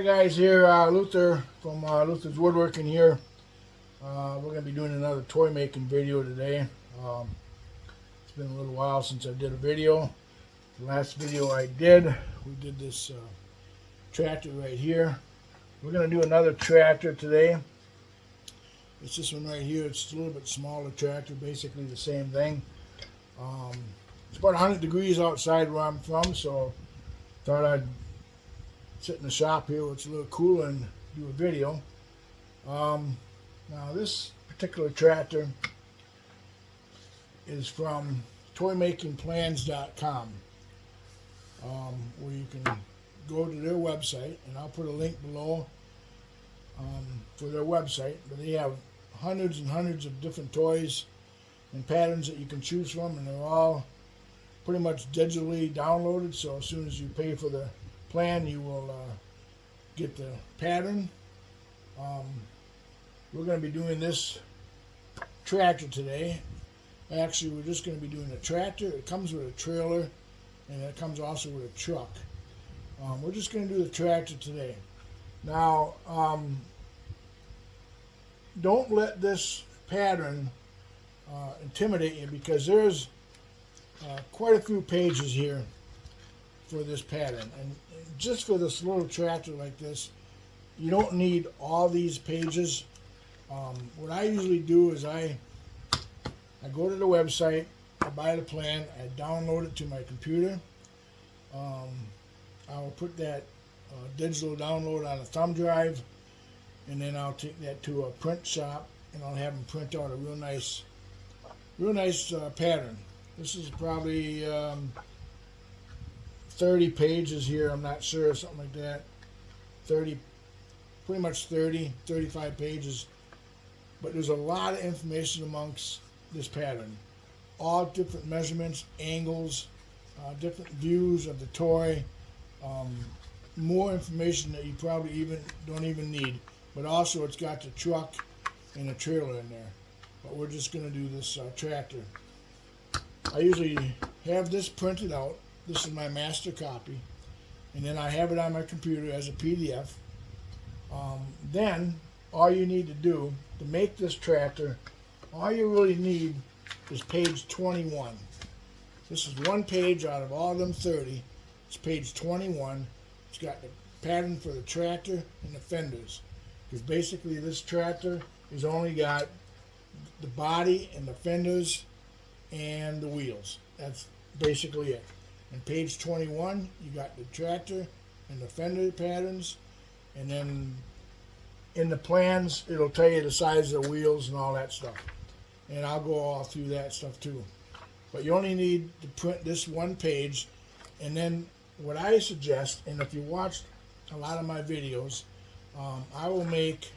Hi guys, here Luther from Luther's Woodworking here. We're going to be doing another toy making video today. It's been a little while since I did a video. The last video I did, we did this tractor right here. We're going to do another tractor today. It's this one right here. It's a little bit smaller tractor, basically the same thing. It's about 100 degrees outside where I'm from, so thought I'd sit in the shop here where it's a little cooler and do a video. Now this particular tractor is from toymakingplans.com, where you can go to their website, and I'll put a link below for their website. But they have hundreds and hundreds of different toys and patterns that you can choose from, and they're all pretty much digitally downloaded, so as soon as you pay for the plan, you will get the pattern. We're going to be doing this tractor today. Actually, we're just going to be doing a tractor. It comes with a trailer, and it comes also with a truck. We're just going to do the tractor today. Now, don't let this pattern intimidate you, because there's quite a few pages here for this pattern, and just for this little tractor like this, you don't need all these pages. What I usually do is I go to the website, I buy the plan, I download it to my computer. I'll put that digital download on a thumb drive, and then I'll take that to a print shop, and I'll have them print out a real nice pattern. This is probably 30 pages here, I'm not sure, something like that. 30, pretty much 30, 35 pages. But there's a lot of information amongst this pattern. All different measurements, angles, different views of the toy. More information that you probably don't even need. But also it's got the truck and a trailer in there. But we're just going to do this tractor. I usually have this printed out. This is my master copy, and then I have it on my computer as a PDF. Then all you need to do to make this tractor, all you really need is page 21. This is one page out of all them 30. It's page 21. It's got the pattern for the tractor and the fenders, because basically this tractor has only got the body and the fenders and the wheels. That's basically it. In page 21, you got the tractor and the fender patterns, and then in the plans, it'll tell you the size of the wheels and all that stuff. And I'll go all through that stuff too. But you only need to print this one page, and then what I suggest, and if you watched a lot of my videos, I will make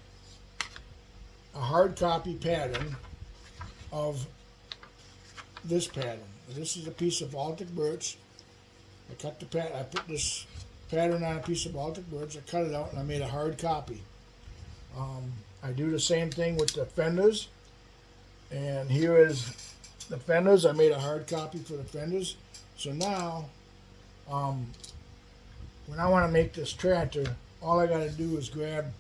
a hard copy pattern of this pattern. This is a piece of Baltic birch. I cut the I put this pattern on a piece of Baltic birch. I cut it out and I made a hard copy. I do the same thing with the fenders. And here is the fenders. I made a hard copy for the fenders. So now, when I want to make this tractor, all I got to do is grab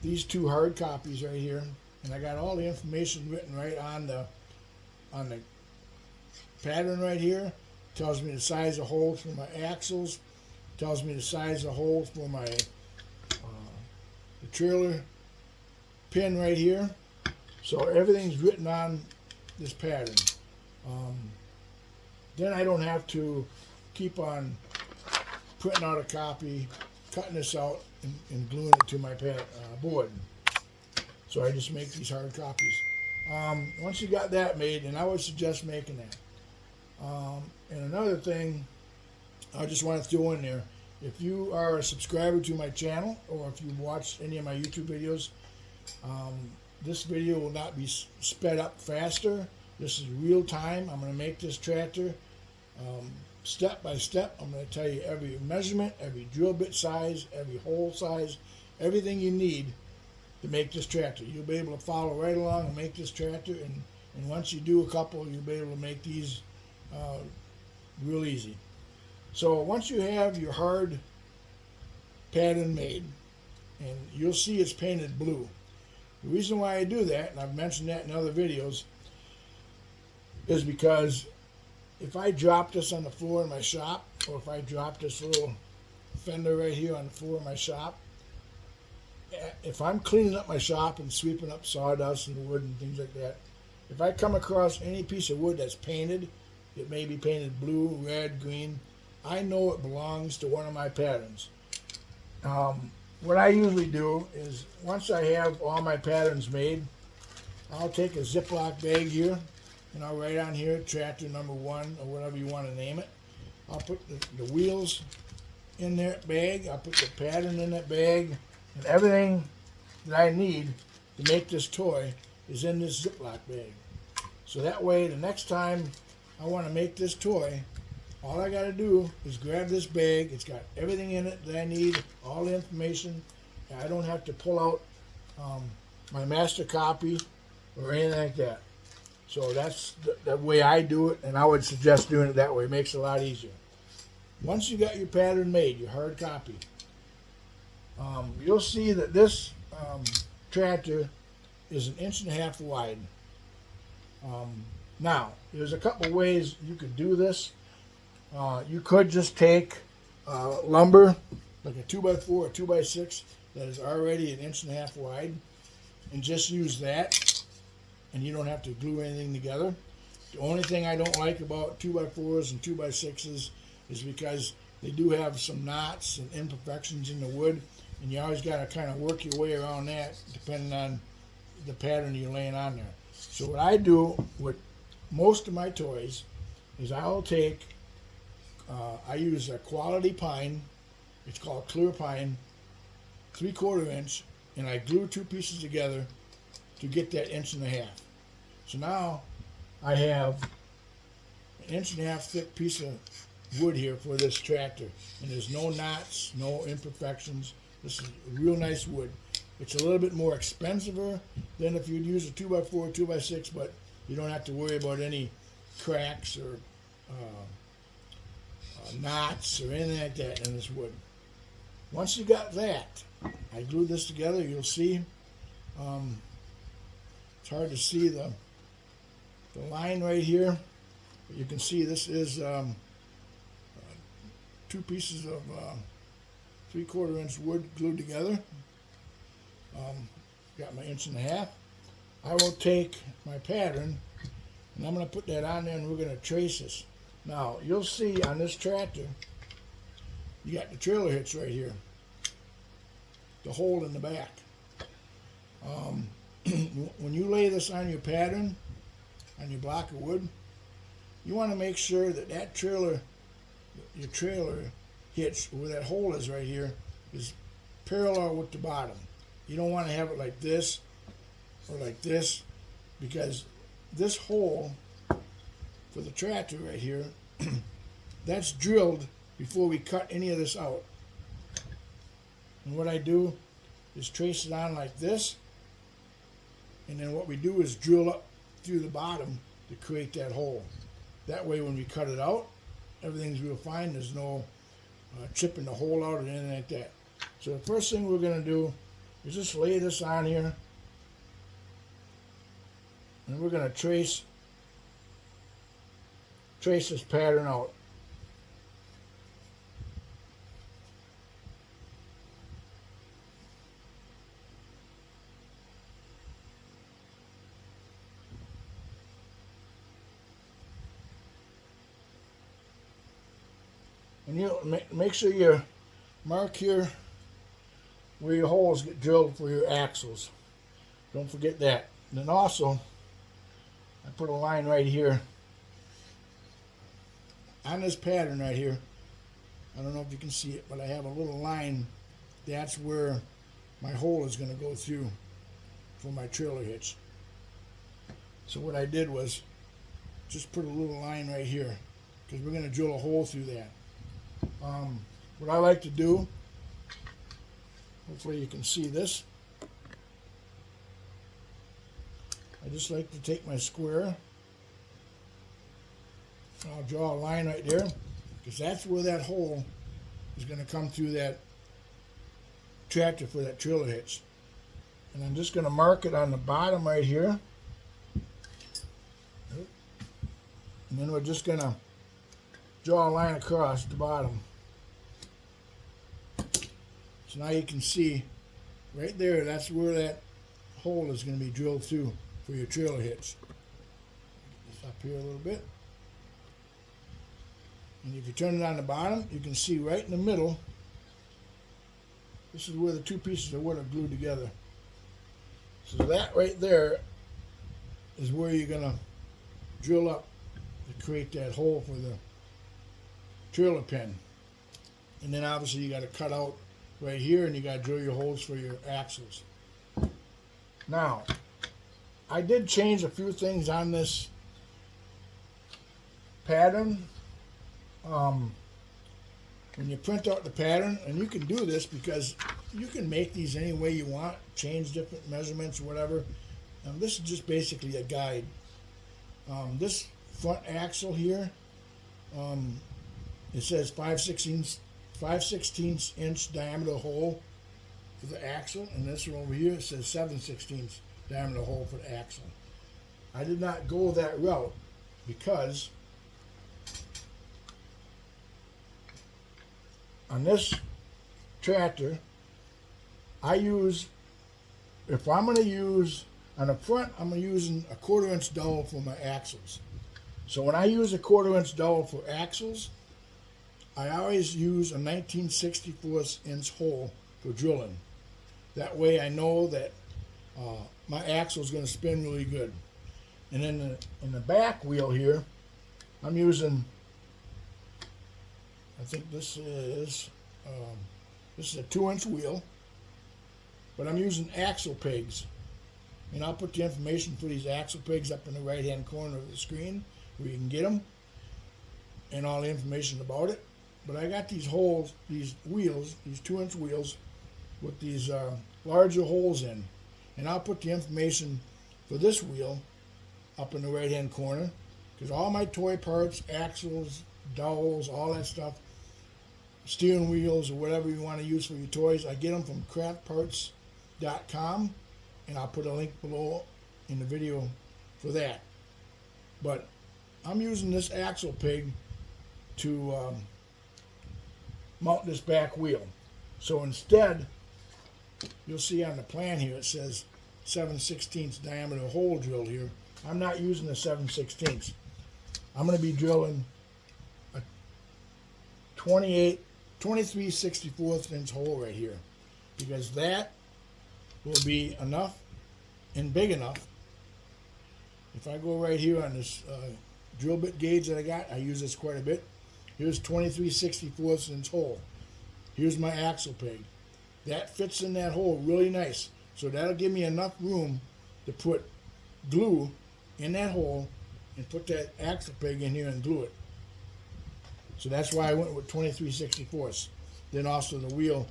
these two hard copies right here, and I got all the information written right on the pattern right here. Tells me the size of holes for my axles, tells me the size of holes for my the trailer pin right here. So everything's written on this pattern. Then I don't have to keep on printing out a copy, cutting this out, and gluing it to my board. So I just make these hard copies. Once you got that made, and I would suggest making that. And another thing I just want to throw in there, if you are a subscriber to my channel, or if you've watched any of my YouTube videos, this video will not be sped up faster. This is real time. I'm going to make this tractor step by step. I'm going to tell you every measurement, every drill bit size, every hole size, everything you need to make this tractor. You'll be able to follow right along and make this tractor, and once you do a couple, you'll be able to make these real easy. So once you have your hard pattern made, and you'll see it's painted blue. The reason why I do that, and I've mentioned that in other videos, is because if I drop this on the floor in my shop, or if I drop this little fender right here on the floor of my shop, if I'm cleaning up my shop and sweeping up sawdust and wood and things like that, if I come across any piece of wood that's painted, it may be painted blue, red, green, I know it belongs to one of my patterns. What I usually do is, once I have all my patterns made, I'll take a Ziploc bag here, and I'll write on here tractor number 1, or whatever you want to name it. I'll put the wheels in that bag, I'll put the pattern in that bag, and everything that I need to make this toy is in this Ziploc bag. So that way, the next time I want to make this toy, all I got to do is grab this bag. It's got everything in it that I need, all the information. I don't have to pull out my master copy or anything like that. So that's the way I do it, and I would suggest doing it that way. It makes it a lot easier. Once you got your pattern made, your hard copy, you'll see that this tractor is 1.5 inches wide. Now, there's a couple ways you could do this. You could just take lumber, like a 2x4 or 2x6 that is already 1.5 inches wide, and just use that, and you don't have to glue anything together. The only thing I don't like about 2x4s and 2x6s is because they do have some knots and imperfections in the wood, and you always got to kind of work your way around that depending on the pattern you're laying on there. So what I do with most of my toys is I'll take, I use a quality pine, it's called clear pine, 3/4 inch, and I glue 2 pieces together to get that 1.5 inches. So now I have 1.5 inch thick piece of wood here for this tractor, and there's no knots, no imperfections. This is real nice wood. It's a little bit more expensive than if you'd use a 2x4, 2x6, but you don't have to worry about any cracks or knots or anything like that in this wood. Once you got that, I glued this together. You'll see, it's hard to see the line right here, but you can see this is 2 pieces of 3/4 inch wood glued together. Got my 1.5 inches. I will take my pattern, and I'm going to put that on there, and we're going to trace this. Now, you'll see on this tractor, you got the trailer hitch right here, the hole in the back. When you lay this on your pattern, on your block of wood, you want to make sure that that trailer, your trailer hitch, where that hole is right here, is parallel with the bottom. You don't want to have it like this or like this, because this hole for the tractor right here, that's drilled before we cut any of this out. And what I do is trace it on like this, and then what we do is drill up through the bottom to create that hole. That way when we cut it out, everything's real fine. There's no chipping the hole out or anything like that. So the first thing we're going to do is just lay this on here, and we're going to trace this pattern out. And you make sure you mark here where your holes get drilled for your axles. Don't forget that. And then also, I put a line right here on this pattern right here. I don't know if you can see it, but I have a little line. That's where my hole is going to go through for my trailer hitch. So what I did was just put a little line right here, because we're going to drill a hole through that. What I like to do, hopefully you can see this, I just like to take my square, and I'll draw a line right there, because that's where that hole is going to come through that tractor for that trailer hitch. And I'm just going to mark it on the bottom right here. And then we're just going to draw a line across the bottom. So now you can see right there, that's where that hole is going to be drilled through for your trailer hitch. Get this up here a little bit. And if you turn it on the bottom, you can see right in the middle, this is where the two pieces of wood are glued together. So that right there is where you're going to drill up to create that hole for the trailer pin. And then obviously you got to cut out right here, and you got to drill your holes for your axles. Now, I did change a few things on this pattern. When you print out the pattern, and you can do this because you can make these any way you want, change different measurements, whatever. This is just basically a guide. This front axle here, it says 5/16 inch diameter hole for the axle, and this one over here it says 7/16 diameter hole for the axle. I did not go that route because on this tractor, if I'm going to use, on the front, I'm using a 1/4 inch dowel for my axles. So when I use a 1/4 inch dowel for axles, I always use a 19/64 inch hole for drilling. That way I know that my axle is going to spin really good. And then in the back wheel here, I'm using, I think this is a 2-inch wheel, but I'm using axle pegs. And I'll put the information for these axle pegs up in the right hand corner of the screen where you can get them and all the information about it. But I got these holes, these wheels, these 2-inch wheels with these larger holes in. And I'll put the information for this wheel up in the right hand corner, because all my toy parts, axles, dowels, all that stuff, steering wheels or whatever you want to use for your toys, I get them from craftparts.com, and I'll put a link below in the video for that. But I'm using this axle peg to mount this back wheel. So instead, you'll see on the plan here it says 7/16 diameter hole drilled here. I'm not using the 7/16. I'm going to be drilling a 23/64 inch hole right here, because that will be enough and big enough. If I go right here on this drill bit gauge that I got, I use this quite a bit. Here's 23/64 inch hole. Here's my axle peg. That fits in that hole really nice. So that'll give me enough room to put glue in that hole and put that axle peg in here and glue it. So that's why I went with 23/64. Then also the wheel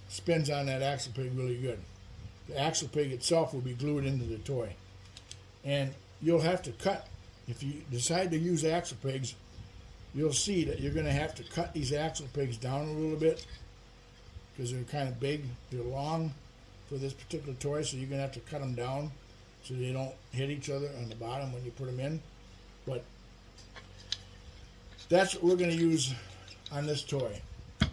spins on that axle peg really good. The axle peg itself will be glued into the toy. And you'll have to cut, if you decide to use axle pegs, you'll see that you're going to have to cut these axle pegs down a little bit, because they're kind of big, they're long for this particular toy, so you're going to have to cut them down so they don't hit each other on the bottom when you put them in. But that's what we're going to use on this toy.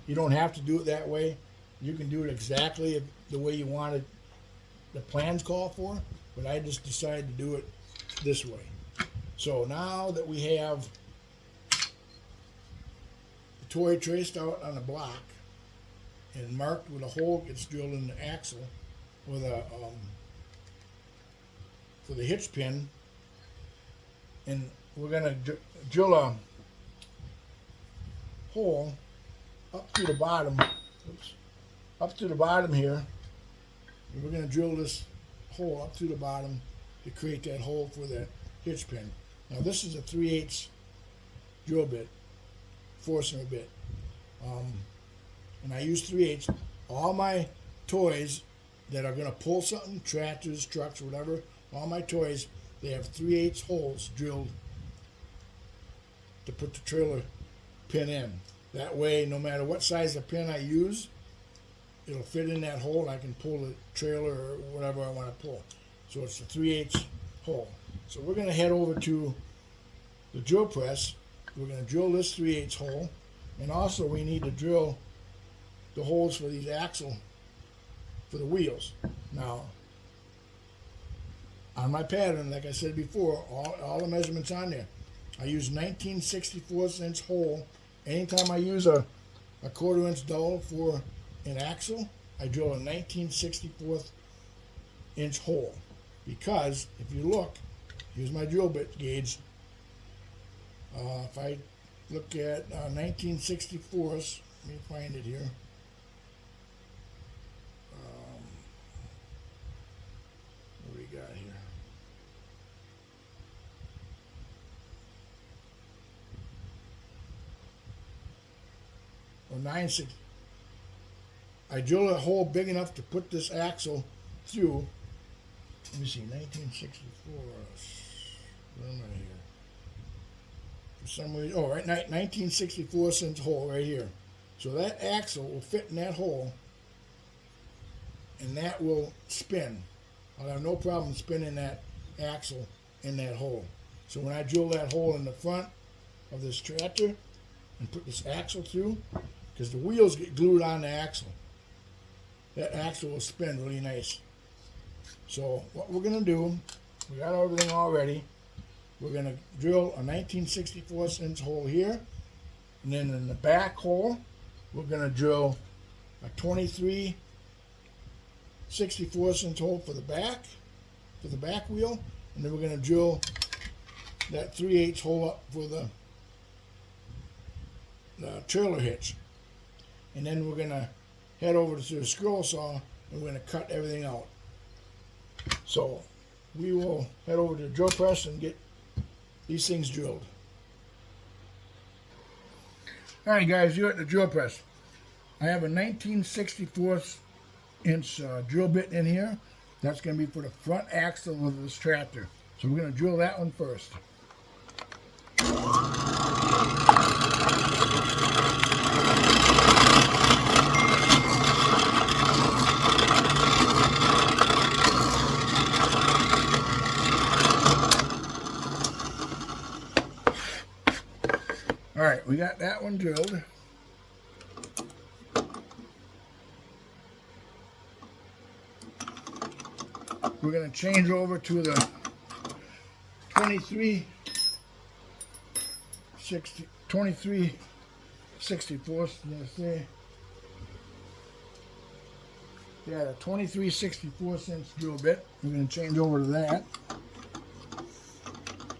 You don't have to do it that way. You can do it exactly the way you want it, the plans call for, but I just decided to do it this way. So now that we have the toy traced out on the block and marked with a hole gets drilled in the axle with a for the hitch pin, and we're going to drill a hole up to the bottom, up to the bottom here, and we're going to drill this hole up to the bottom to create that hole for that hitch pin. Now this is a 3/8 drill bit, Forstner bit, and I use 3/8. All my toys that are going to pull something, tractors, trucks, whatever, all my toys, they have 3/8 holes drilled to put the trailer pin in. That way, no matter what size of pin I use, it'll fit in that hole and I can pull the trailer or whatever I want to pull. So it's a 3/8 hole. So we're going to head over to the drill press. We're going to drill this 3/8 hole, and also we need to drill the holes for these axle for the wheels. Now, on my pattern, like I said before, all the measurements on there. I use 19/64 hole. Anytime I use a 1/4 inch dowel for an axle, I drill a 19/64 hole. Because if you look, here's my drill bit gauge. If I look at 19/64, let me find it here. What do we got here? Or 9/6. I drill a hole big enough to put this axle through. Let me see, 1964. Where am I here? For some reason, oh, right, 19/64 hole right here. So that axle will fit in that hole, and that will spin. I'll have no problem spinning that axle in that hole. So when I drill that hole in the front of this tractor and put this axle through, because the wheels get glued on the axle, that axle will spin really nice. So what we're going to do, we got everything all ready. We're going to drill a 19/64 hole here, and then in the back hole, we're going to drill a 23/64 hole for the back wheel, and then we're going to drill that 3/8 hole up for the trailer hitch. And then we're going to head over to the scroll saw, and we're going to cut everything out. So we will head over to the drill press and get these things drilled. Alright guys, you're at the drill press. I have a 19/64 drill bit in here. That's going to be for the front axle of this tractor. So we're going to drill that one first. Alright, we got that one drilled. We're going to change over to the 23/64. Yeah, the 23/64 drill bit. We're going to change over to that.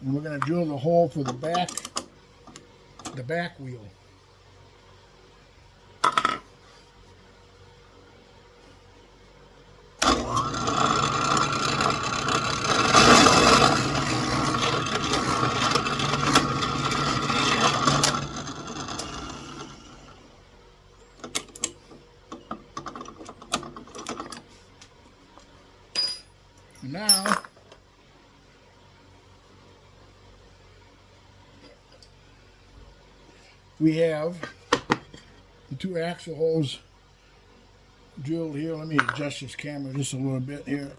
And we're going to drill the hole for the back wheel. Now we have the two axle holes drilled here. Let me adjust this camera just a little bit here.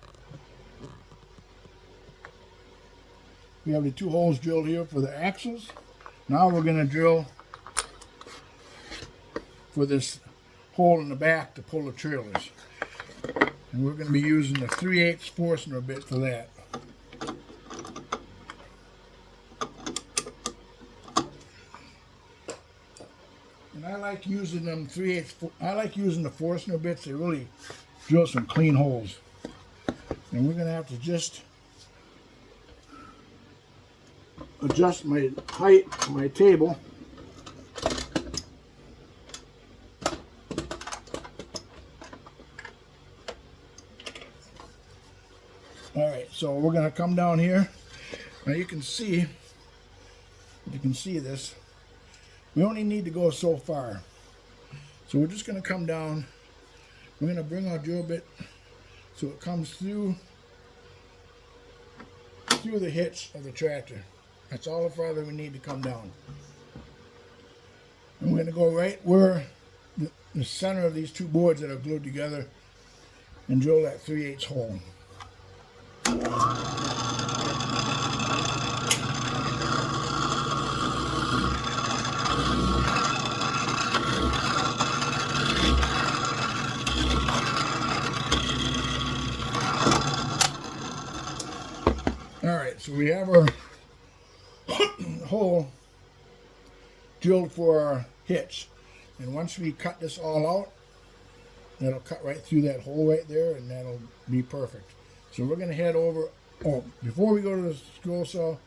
We have the two holes drilled here for the axles. Now we're going to drill for this hole in the back to pull the trailers. And we're going to be using the 3/8 Forstner bit for that. And I like using them 3/8. I like using the Forstner bits. They really drill some clean holes. And we're going to have to just adjust my height of my table. Alright, so we're going to come down here. Now you can see this. We only need to go so far. So we're just going to come down. We're going to bring our drill bit so it comes through the hitch of the tractor. That's all the farther we need to come down. And we're going to go right where the center of these two boards that are glued together and drill that 3/8 hole. Alright, so we have our hole drilled for our hitch. And once we cut this all out, that'll cut right through that hole right there, and that'll be perfect. So we're going to head over. Oh, before we go to the scroll saw,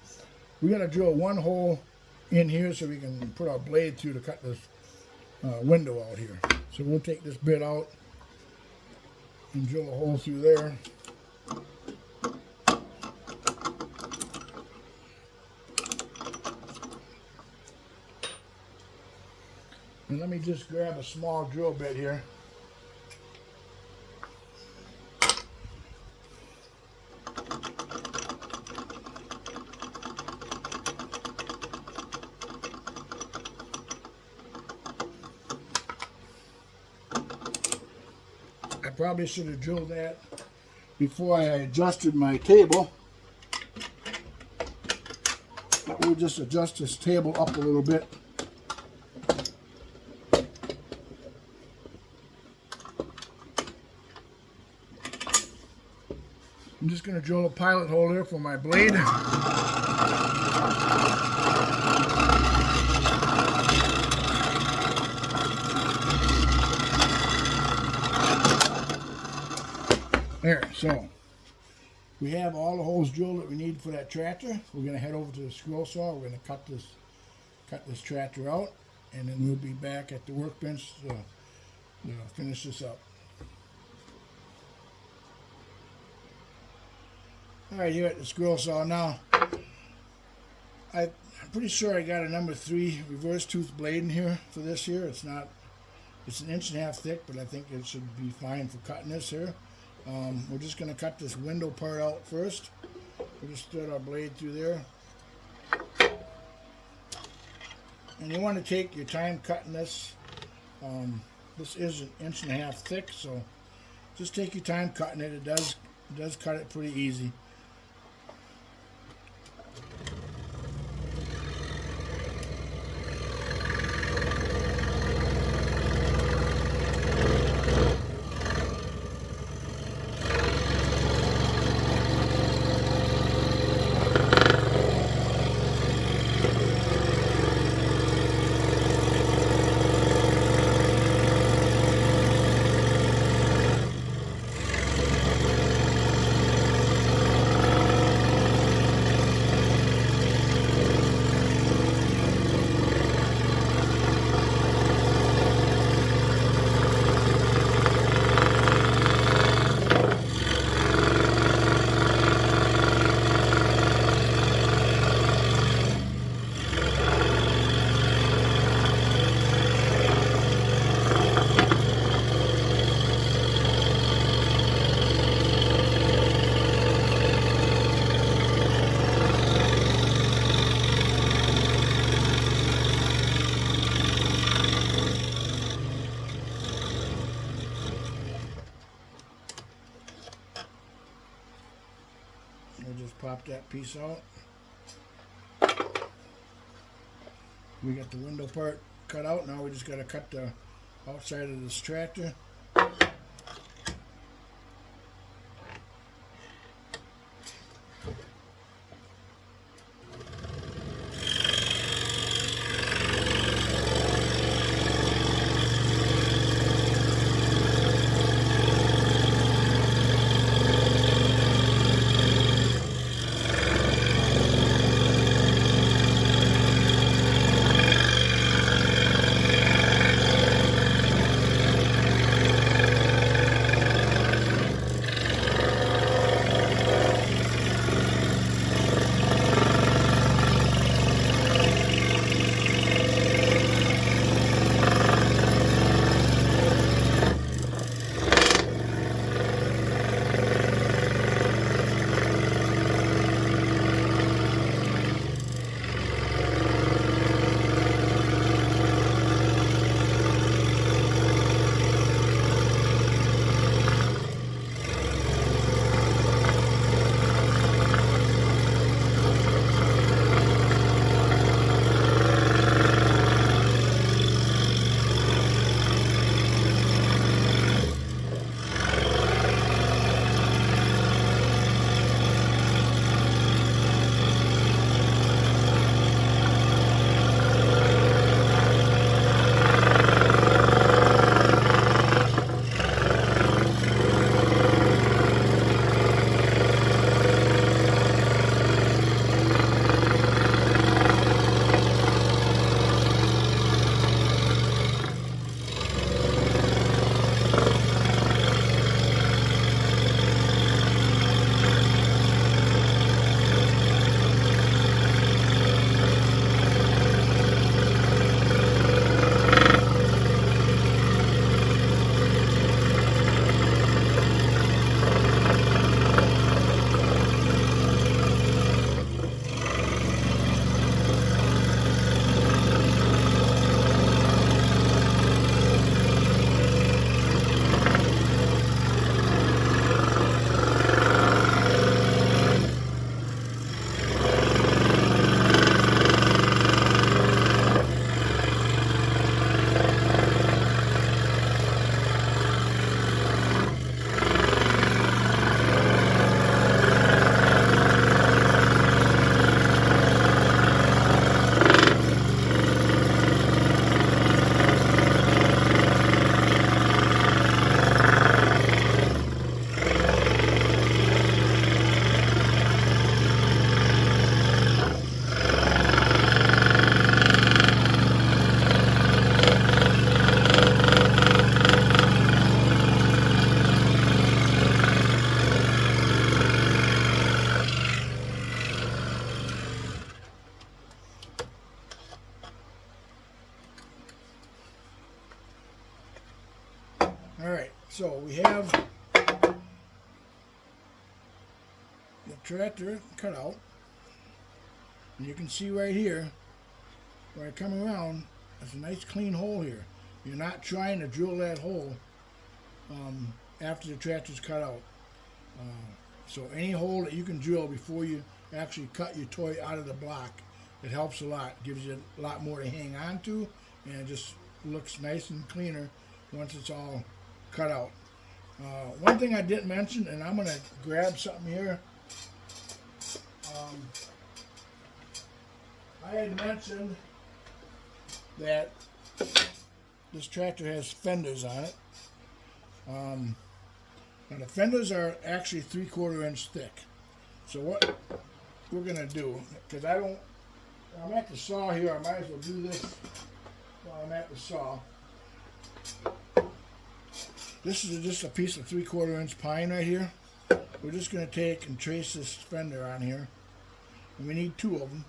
we got to drill one hole in here so we can put our blade through to cut this window out here. So we'll take this bit out and drill a hole through there. And let me just grab a small drill bit here. I probably should have drilled that before I adjusted my table. But we'll just adjust this table up a little bit. I'm just going to drill a pilot hole here for my blade. There, so we have all the holes drilled that we need for that tractor. We're going to head over to the scroll saw. We're going to cut this tractor out, and then we'll be back at the workbench to finish this up. Alright, here at the scroll saw now, I'm pretty sure I got a number 3 reverse tooth blade in here for this here. It's an 1.5 thick, but I think it should be fine for cutting this here. We're just going to cut this window part out first. We'll just thread our blade through there. And you want to take your time cutting this. This is an 1.5 thick, so just take your time cutting it. It does cut it pretty easy. We'll just pop that piece out. We got the window part cut out. Now we just got to cut the outside of this tractor. Alright, so we have the tractor cut out. And you can see right here, where I come around, there's a nice clean hole here. You're not trying to drill that hole after the tractor's cut out. So any hole that you can drill before you actually cut your toy out of the block, it helps a lot. Gives you a lot more to hang on to, and it just looks nice and cleaner once it's all cut out. One thing I didn't mention, and I'm going to grab something here. I had mentioned that this tractor has fenders on it. Now the fenders are actually 3/4 inch thick. So what we're going to do, because I'm at the saw here, I might as well do this while I'm at the saw. This is just a piece of 3/4 inch pine right here. We're just going to take and trace this fender on here. And we need 2 of them.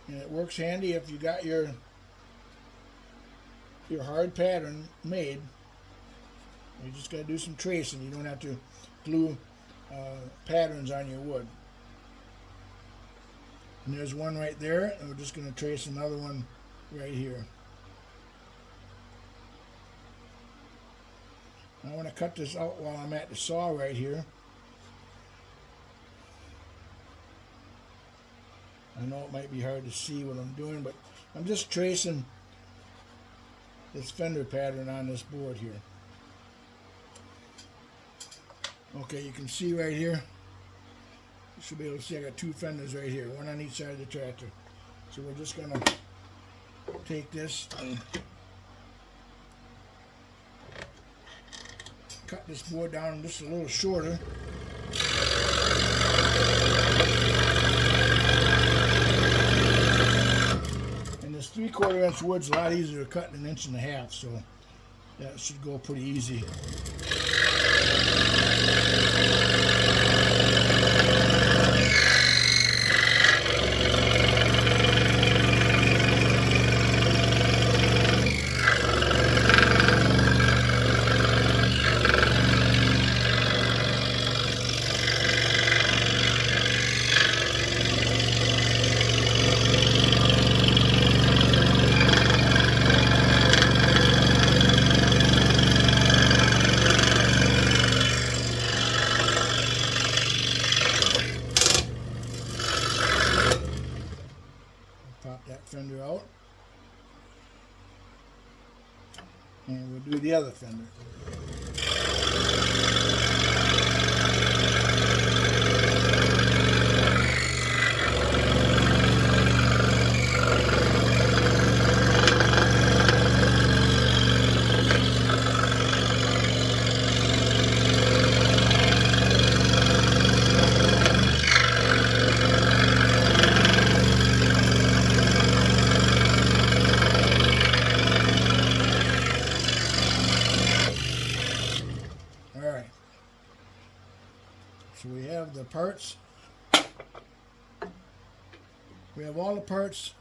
And it works handy if you got your hard pattern made. You just got to do some tracing. You don't have to glue patterns on your wood. And there's one right there, and we're just going to trace another one right here. I want to cut this out while I'm at the saw right here. I know it might be hard to see what I'm doing, but I'm just tracing this fender pattern on this board here. Okay, you can see right here. You should be able to see I got 2 fenders right here, one on each side of the tractor. So we're just going to take this and cut this board down just a little shorter. And this 3/4 inch wood's a lot easier to cut in 1.5 inches, so that should go pretty easy. Pop that fender out, and we'll do the other fender. Alright, so we have the parts. We have all the parts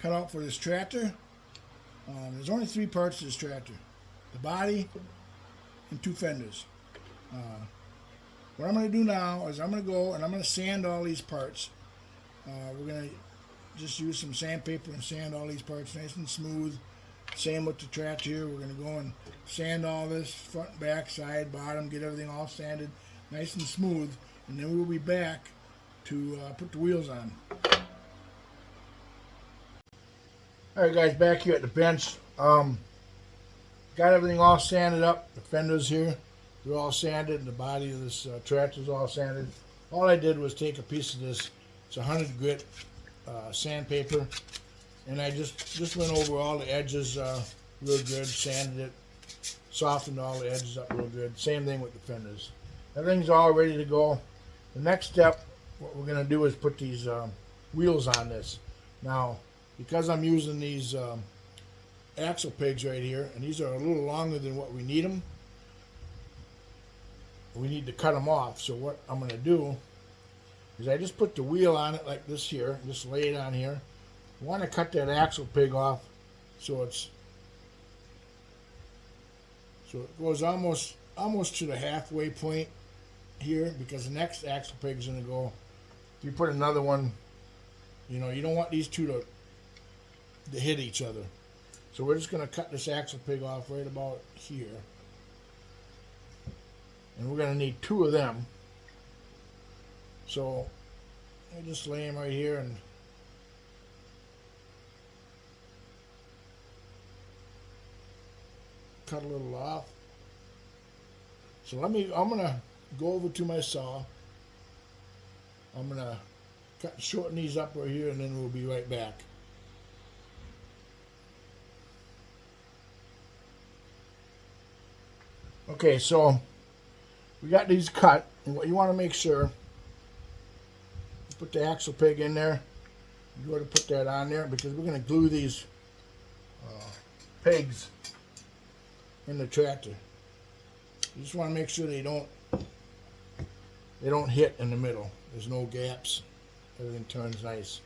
cut out for this tractor. There's only 3 parts to this tractor: the body and 2 fenders. What I'm going to do now is I'm going to go and I'm going to sand all these parts. We're going to just use some sandpaper and sand all these parts nice and smooth. Same with the tractor here. We're going to go and sand all this front, back, side, bottom, get everything all sanded nice and smooth, and then we'll be back to put the wheels on. Alright guys, back here at the bench. Got everything all sanded up. The fenders here, they're all sanded, and the body of this tractor is all sanded. All I did was take a piece of this, it's 100 grit sandpaper, and I just went over all the edges real good, sanded it, softened all the edges up real good. Same thing with the fenders. Everything's all ready to go. The next step, what we're going to do is put these wheels on this. Now, because I'm using these axle pegs right here, and these are a little longer than what we need them, we need to cut them off. So what I'm going to do is I just put the wheel on it like this here, just lay it on here. I want to cut that axle peg off so it goes almost to the halfway point here, because the next axle peg is going to go. If you put another one, you don't want these two to hit each other. So we're just going to cut this axle peg off right about here. And we're going to need 2 of them. So I just lay them right here and cut a little off. So I'm going to go over to my saw. I'm going to shorten these up right here, and then we'll be right back. Okay, so we got these cut, and what you want to make sure, you put the axle peg in there. You go to put that on there, because we're going to glue these pegs in the tractor. You just want to make sure they don't hit in the middle. There's no gaps. Everything turns nice.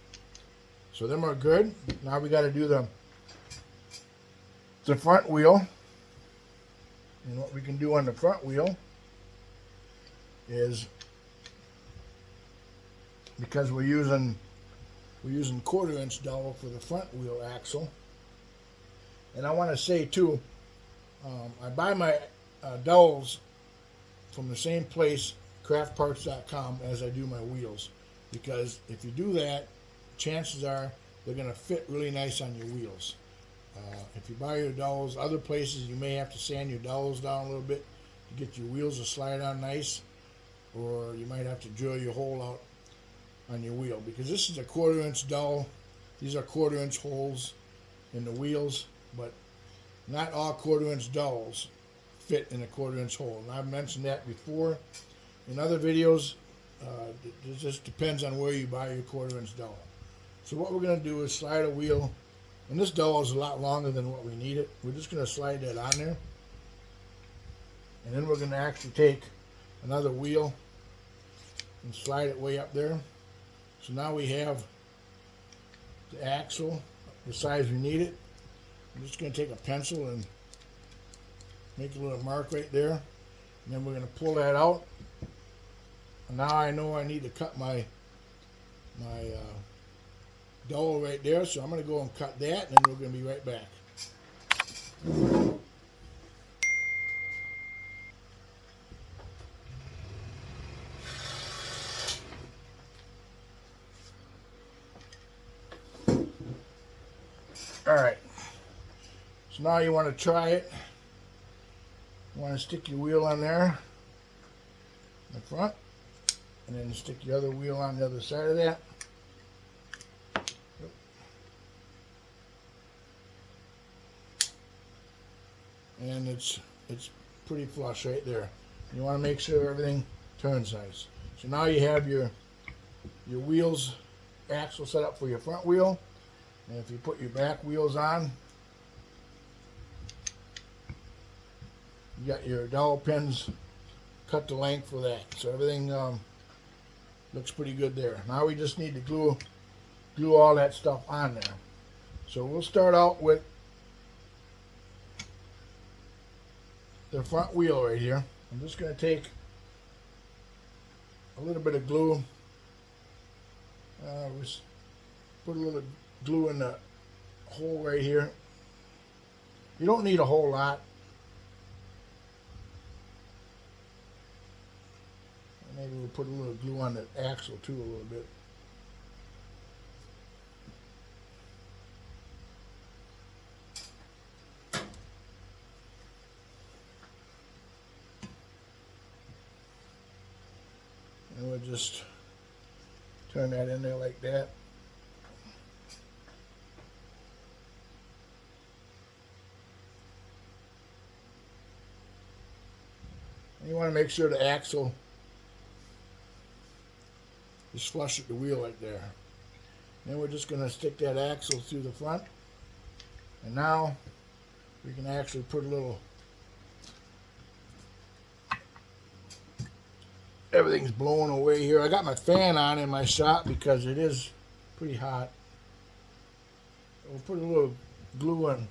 So them are good. Now we got to do the front wheel. And what we can do on the front wheel is, because we're using 1/4 inch dowel for the front wheel axle. And I want to say too, I buy my dowels from the same place, craftparts.com, as I do my wheels, because if you do that, chances are they're going to fit really nice on your wheels. If you buy your dowels other places, you may have to sand your dowels down a little bit to get your wheels to slide on nice, or you might have to drill your hole out on your wheel, because this is a 1/4 inch dowel. These are 1/4 inch holes in the wheels, but not all 1/4 inch dowels fit in a 1/4 inch hole. And I've mentioned that before in other videos. It just depends on where you buy your 1/4 inch dowel. So what we're going to do is slide a wheel, and this dowel is a lot longer than what we need it. We're just going to slide that on there, and then we're going to actually take another wheel and slide it way up there. So now we have the axle the size we need it. I'm just going to take a pencil and make a little mark right there, and then we're going to pull that out. And now I know I need to cut my dowel right there, so I'm going to go and cut that, and then we're going to be right back. Alright, so now you want to try it. You want to stick your wheel on there in the front, and then stick your other wheel on the other side of that. And it's pretty flush right there. You want to make sure everything turns nice. So now you have your wheels axle set up for your front wheel. And if you put your back wheels on, you got your dowel pins cut the length for that. So everything looks pretty good there. Now we just need to glue all that stuff on there. So we'll start out with the front wheel right here. I'm just going to take a little bit of glue. Put a little glue in the hole right here. You don't need a whole lot. Maybe we'll put a little glue on the axle too a little bit. And we'll just turn that in there like that. And you want to make sure the axle is flush at the wheel right there. Then we're just going to stick that axle through the front. And now we can actually put a little, everything's blowing away here. I got my fan on in my shop because it is pretty hot. We'll put a little glue on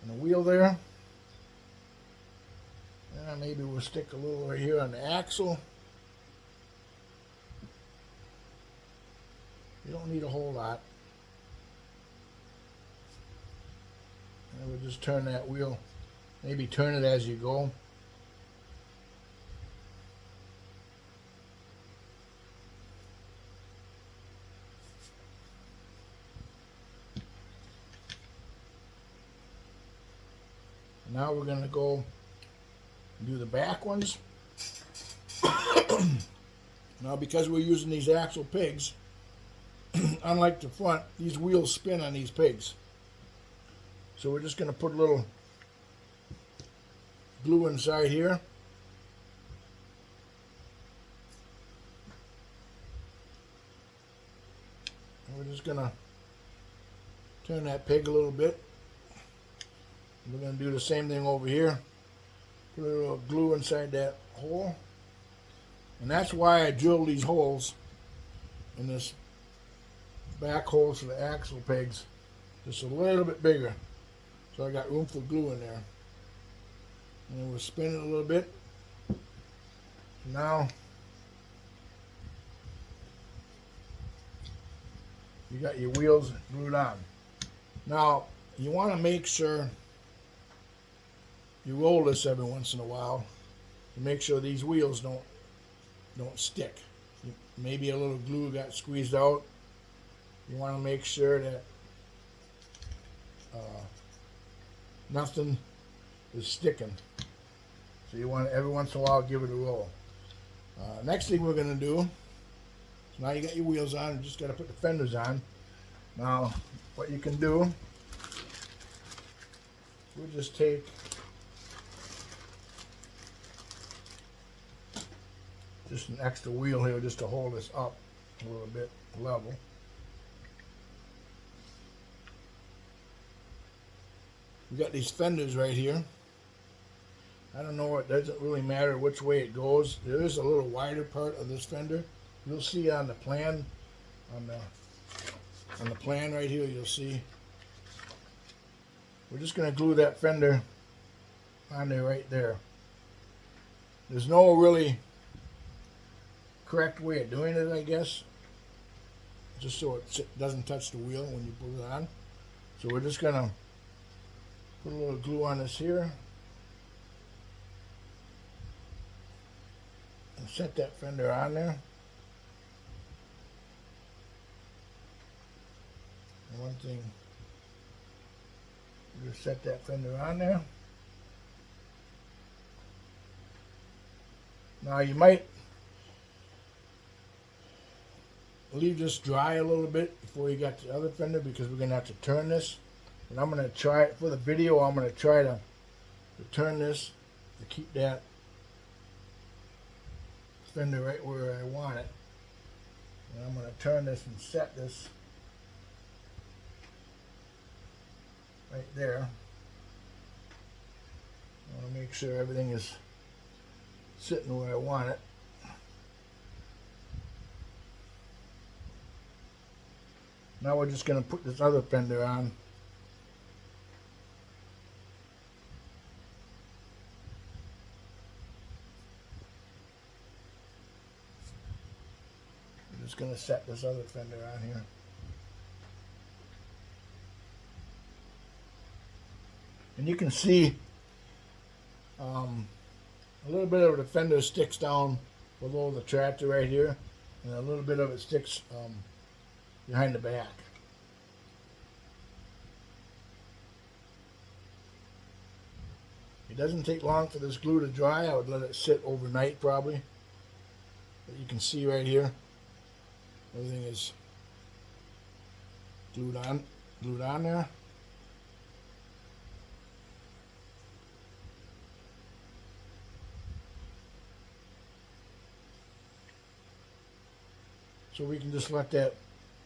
the wheel there. And maybe we'll stick a little right here on the axle. You don't need a whole lot. And we'll just turn that wheel, maybe turn it as you go. Now we're going to go do the back ones. Now because we're using these axle pigs, unlike the front, these wheels spin on these pigs. So we're just going to put a little glue inside here. And we're just going to turn that pig a little bit. We're going to do the same thing over here. Put a little glue inside that hole. And that's why I drilled these holes in this back holes for the axle pegs. Just a little bit bigger. So I got room for glue in there. And then we'll spin it a little bit. Now you got your wheels glued on. Now you want to make sure you roll this every once in a while to make sure these wheels don't stick. Maybe a little glue got squeezed out. You want to make sure that nothing is sticking. So you want to every once in a while give it a roll. Next thing we're going to do, so now you got your wheels on, you just got to put the fenders on. Now what you can do, we'll just take just an extra wheel here just to hold this up a little bit level. We got these fenders right here. I don't know, it doesn't really matter which way it goes. There is a little wider part of this fender. You'll see on the plan, on the plan right here, you'll see. We're just going to glue that fender on there right there. There's no really correct way of doing it, I guess. Just so it doesn't touch the wheel when you put it on. So we're just going to put a little glue on this here. And set that fender on there. And one thing, just set that fender on there. Now you might leave this dry a little bit before you got the other fender, because we're going to have to turn this. And I'm going to try it for the video. I'm going to try to turn this to keep that fender right where I want it. And I'm going to turn this and set this right there. I want to make sure everything is sitting where I want it. Now we're just going to put this other fender on. I'm just going to set this other fender on here. And you can see a little bit of the fender sticks down below the tractor right here, and a little bit of it sticks behind the back. It doesn't take long for this glue to dry. I would let it sit overnight probably. But you can see right here, everything is glued on there. So we can just let that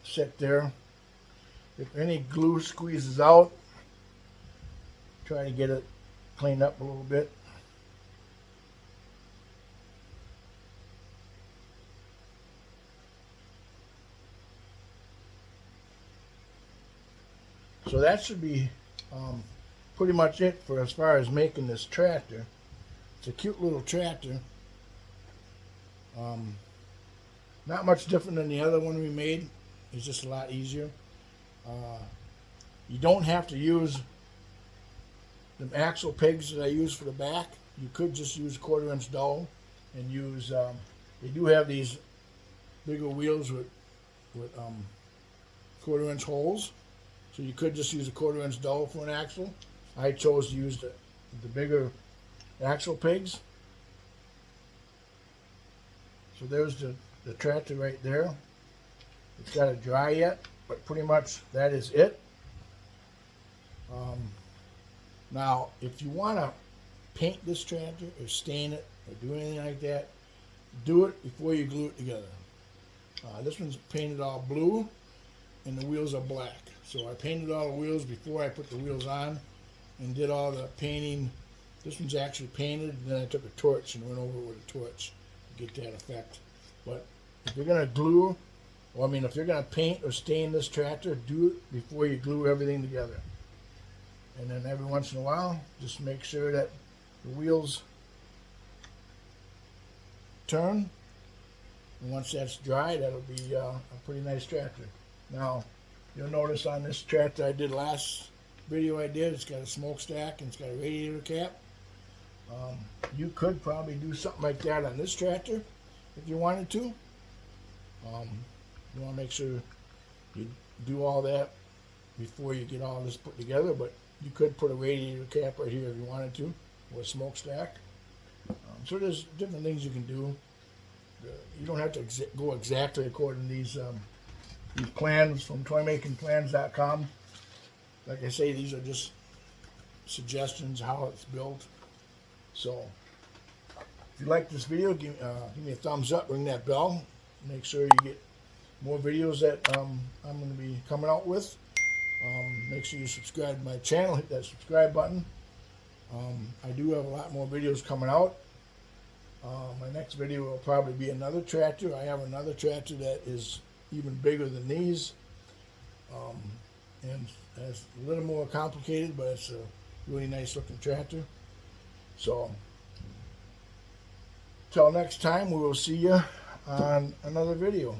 sit there. If any glue squeezes out, try to get it cleaned up a little bit. So that should be pretty much it for as far as making this tractor. It's a cute little tractor. Not much different than the other one we made. It's just a lot easier. You don't have to use the axle pegs that I use for the back. You could just use 1/4-inch dowel and use. They do have these bigger wheels with 1/4-inch holes, so you could just use a 1/4-inch dowel for an axle. I chose to use the bigger axle pegs. So there's the tractor right there. It's got to dry yet, but pretty much that is it. Now, if you want to paint this tractor or stain it or do anything like that, do it before you glue it together. This one's painted all blue and the wheels are black. So I painted all the wheels before I put the wheels on and did all the painting. This one's actually painted, and then I took a torch and went over it with a torch to get that effect. But if you're going to glue, or I mean if you're going to paint or stain this tractor, do it before you glue everything together. And then every once in a while, just make sure that the wheels turn. And once that's dry, that'll be a pretty nice tractor. Now, you'll notice on this tractor I did last video I did, it's got a smokestack and it's got a radiator cap. You could probably do something like that on this tractor if you wanted to. You want to make sure you do all that before you get all this put together, but you could put a radiator cap right here if you wanted to, or a smokestack. So there's different things you can do. You don't have to go exactly according to these plans from toymakingplans.com. Like I say, these are just suggestions how it's built. So if you like this video, give me a thumbs up, ring that bell, make sure you get more videos that I'm going to be coming out with. Make sure you subscribe to my channel, hit that subscribe button. I do have a lot more videos coming out. My next video will probably be another tractor. I have another tractor that is even bigger than these, and it's a little more complicated, but it's a really nice looking tractor. So till next time, we will see you on another video.